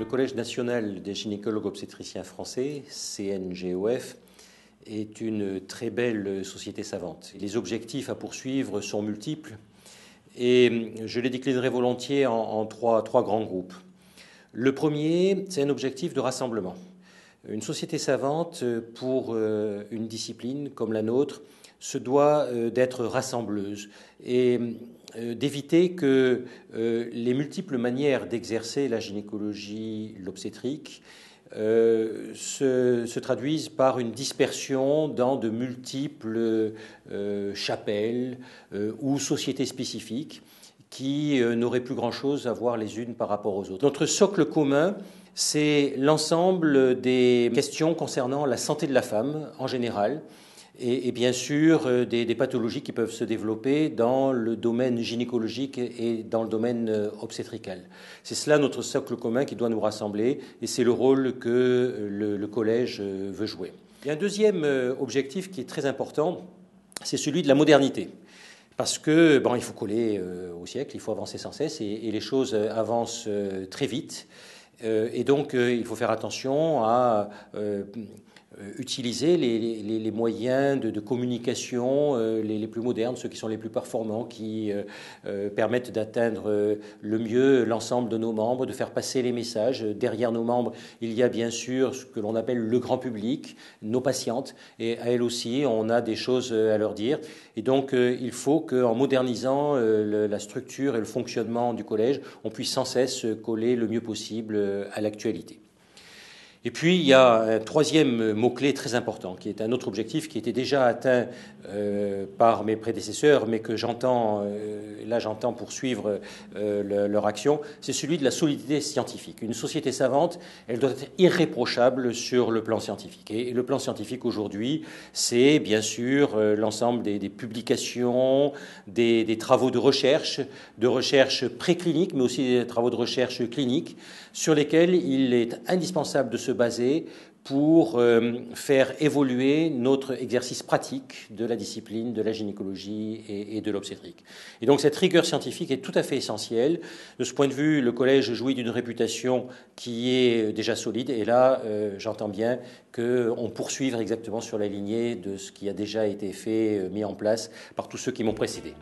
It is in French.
Collège national des gynécologues obstétriciens français, CNGOF, est une très belle société savante. Les objectifs à poursuivre sont multiples et je les déclinerai volontiers en trois grands groupes. Le premier, c'est un objectif de rassemblement. Une société savante, pour une discipline comme la nôtre, se doit d'être rassembleuse et d'éviter que les multiples manières d'exercer la gynécologie, l'obstétrique, se traduisent par une dispersion dans de multiples chapelles ou sociétés spécifiques qui n'auraient plus grand-chose à voir les unes par rapport aux autres. Notre socle commun, c'est l'ensemble des questions concernant la santé de la femme en général, et bien sûr des pathologies qui peuvent se développer dans le domaine gynécologique et dans le domaine obstétrical. C'est cela notre socle commun qui doit nous rassembler et c'est le rôle que le collège veut jouer. Il y a un deuxième objectif qui est très important, c'est celui de la modernité. Parce que il faut coller au siècle, il faut avancer sans cesse et les choses avancent très vite. Et donc il faut faire attention à utiliser les moyens de communication les plus modernes, ceux qui sont les plus performants, qui permettent d'atteindre le mieux l'ensemble de nos membres, de faire passer les messages. Derrière nos membres, il y a bien sûr ce que l'on appelle le grand public, nos patientes, et à elles aussi, on a des choses à leur dire. Et donc, il faut qu'en modernisant la structure et le fonctionnement du collège, on puisse sans cesse coller le mieux possible à l'actualité. Et puis, il y a un troisième mot-clé très important, qui est un autre objectif qui était déjà atteint par mes prédécesseurs, mais que j'entends poursuivre leur action, c'est celui de la solidité scientifique. Une société savante, elle doit être irréprochable sur le plan scientifique. Et le plan scientifique aujourd'hui, c'est bien sûr l'ensemble des publications, des travaux de recherche précliniques, mais aussi des travaux de recherche clinique, sur lesquels il est indispensable de se baser pour faire évoluer notre exercice pratique de la discipline de la gynécologie et de l'obstétrique. Et donc cette rigueur scientifique est tout à fait essentielle. De ce point de vue, le collège jouit d'une réputation qui est déjà solide et là, j'entends bien qu'on poursuive exactement sur la lignée de ce qui a déjà été fait, mis en place par tous ceux qui m'ont précédé.